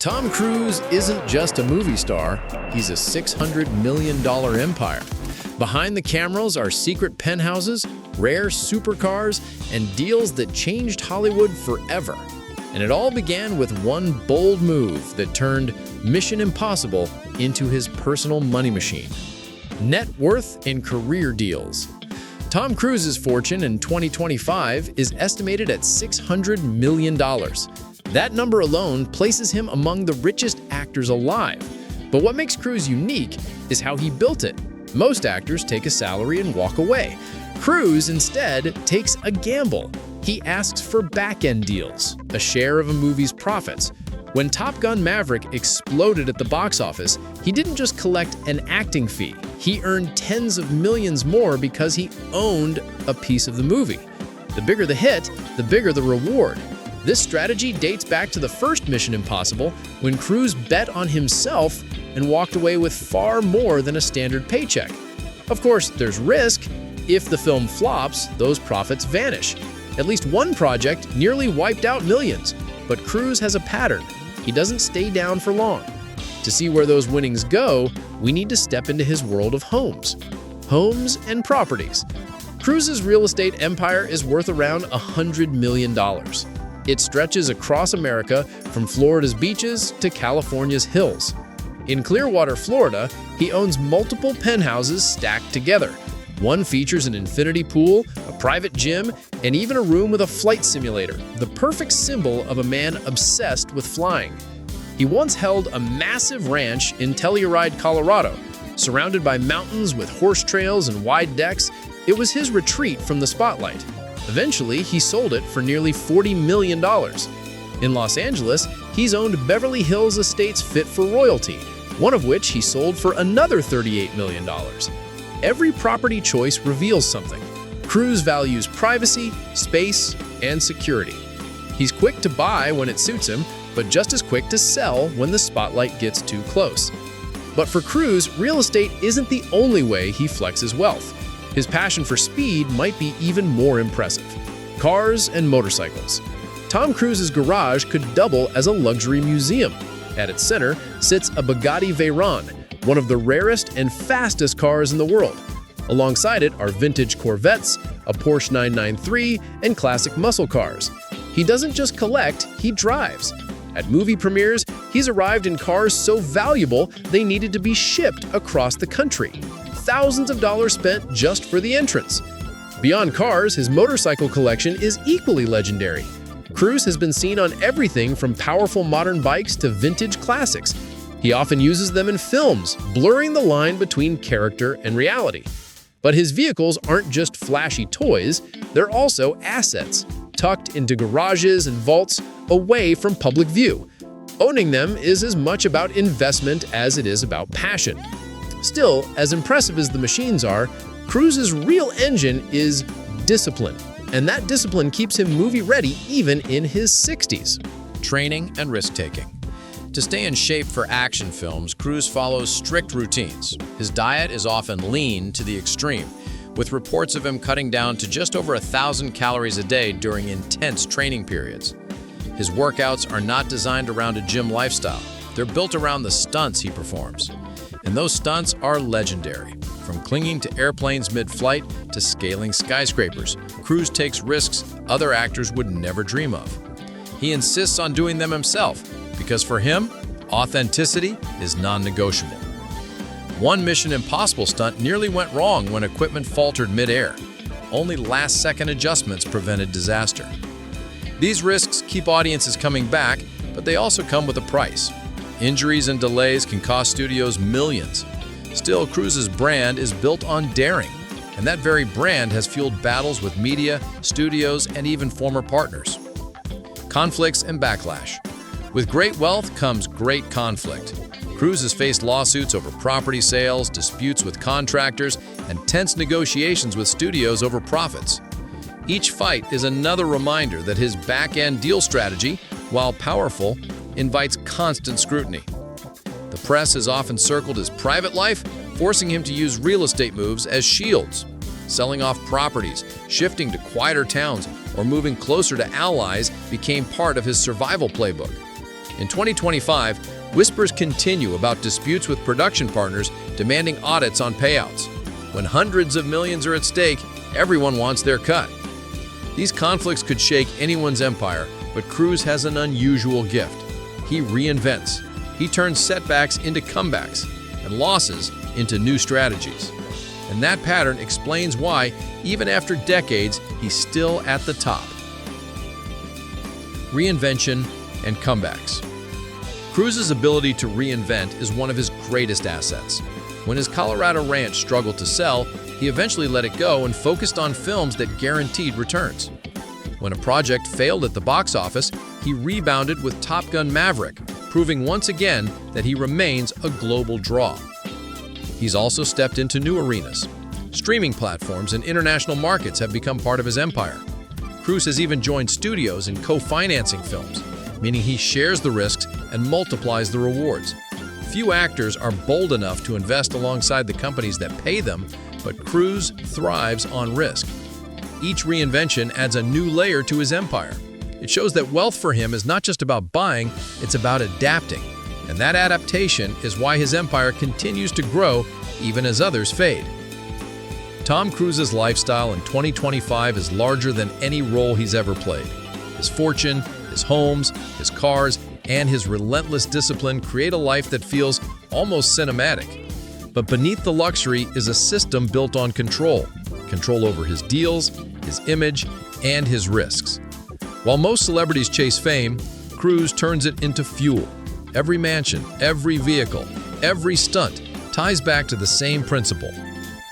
Tom Cruise isn't just a movie star, he's a $600 million empire. Behind the cameras are secret penthouses, rare supercars, and deals that changed Hollywood forever. And it all began with one bold move that turned Mission Impossible into his personal money machine. Net worth and career deals. Tom Cruise's fortune in 2025 is estimated at $600 million. That number alone places him among the richest actors alive. But what makes Cruise unique is how he built it. Most actors take a salary and walk away. Cruise instead takes a gamble. He asks for back-end deals, a share of a movie's profits. When Top Gun: Maverick exploded at the box office, he didn't just collect an acting fee. He earned tens of millions more because he owned a piece of the movie. The bigger the hit, the bigger the reward. This strategy dates back to the first Mission Impossible, when Cruise bet on himself and walked away with far more than a standard paycheck. Of course, there's risk. If the film flops, those profits vanish. At least one project nearly wiped out millions, but Cruise has a pattern. He doesn't stay down for long. To see where those winnings go, we need to step into his world of homes and properties. Cruise's real estate empire is worth around $100 million. It stretches across America from Florida's beaches to California's hills. In Clearwater, Florida, he owns multiple penthouses stacked together. One features an infinity pool, a private gym, and even a room with a flight simulator, the perfect symbol of a man obsessed with flying. He once held a massive ranch in Telluride, Colorado. Surrounded by mountains with horse trails and wide decks, it was his retreat from the spotlight. Eventually, he sold it for nearly $40 million. In Los Angeles, he's owned Beverly Hills estates fit for royalty, one of which he sold for another $38 million. Every property choice reveals something. Cruise values privacy, space, and security. He's quick to buy when it suits him, but just as quick to sell when the spotlight gets too close. But for Cruise, real estate isn't the only way he flexes wealth. His passion for speed might be even more impressive. Cars and motorcycles. Tom Cruise's garage could double as a luxury museum. At its center sits a Bugatti Veyron, one of the rarest and fastest cars in the world. Alongside it are vintage Corvettes, a Porsche 993, and classic muscle cars. He doesn't just collect, he drives. At movie premieres, he's arrived in cars so valuable they needed to be shipped across the country. Thousands of dollars spent just for the entrance. Beyond cars, his motorcycle collection is equally legendary. Cruise has been seen on everything from powerful modern bikes to vintage classics. He often uses them in films, blurring the line between character and reality. But his vehicles aren't just flashy toys, they're also assets, tucked into garages and vaults away from public view. Owning them is as much about investment as it is about passion. Still, as impressive as the machines are, Cruise's real engine is discipline, and that discipline keeps him movie-ready even in his 60s. Training and risk-taking. To stay in shape for action films, Cruise follows strict routines. His diet is often lean to the extreme, with reports of him cutting down to just over 1,000 calories a day during intense training periods. His workouts are not designed around a gym lifestyle. They're built around the stunts he performs. And those stunts are legendary. From clinging to airplanes mid-flight to scaling skyscrapers, Cruise takes risks other actors would never dream of. He insists on doing them himself, because for him, authenticity is non-negotiable. One Mission Impossible stunt nearly went wrong when equipment faltered mid-air. Only last-second adjustments prevented disaster. These risks keep audiences coming back, but they also come with a price. Injuries and delays can cost studios millions. Still, Cruise's brand is built on daring, and that very brand has fueled battles with media, studios, and even former partners. Conflicts and backlash. With great wealth comes great conflict. Cruise has faced lawsuits over property sales, disputes with contractors, and tense negotiations with studios over profits. Each fight is another reminder that his back-end deal strategy, while powerful, invites constant scrutiny. The press has often circled his private life, forcing him to use real estate moves as shields. Selling off properties, shifting to quieter towns, or moving closer to allies became part of his survival playbook. In 2025, whispers continue about disputes with production partners demanding audits on payouts. When hundreds of millions are at stake, everyone wants their cut. These conflicts could shake anyone's empire, but Cruise has an unusual gift. He reinvents. He turns setbacks into comebacks and losses into new strategies. And that pattern explains why, even after decades, he's still at the top. Reinvention and comebacks. Cruise's ability to reinvent is one of his greatest assets. When his Colorado ranch struggled to sell, he eventually let it go and focused on films that guaranteed returns. When a project failed at the box office, he rebounded with Top Gun: Maverick, proving once again that he remains a global draw. He's also stepped into new arenas. Streaming platforms and international markets have become part of his empire. Cruise has even joined studios in co-financing films, meaning he shares the risks and multiplies the rewards. Few actors are bold enough to invest alongside the companies that pay them, but Cruise thrives on risk. Each reinvention adds a new layer to his empire. It shows that wealth for him is not just about buying, it's about adapting. And that adaptation is why his empire continues to grow even as others fade. Tom Cruise's lifestyle in 2025 is larger than any role he's ever played. His fortune, his homes, his cars, and his relentless discipline create a life that feels almost cinematic. But beneath the luxury is a system built on control over his deals, his image, and his risks. While most celebrities chase fame, Cruise turns it into fuel. Every mansion, every vehicle, every stunt ties back to the same principle.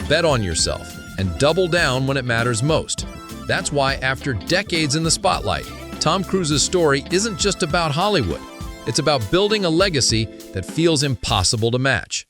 Bet on yourself and double down when it matters most. That's why, after decades in the spotlight, Tom Cruise's story isn't just about Hollywood. It's about building a legacy that feels impossible to match.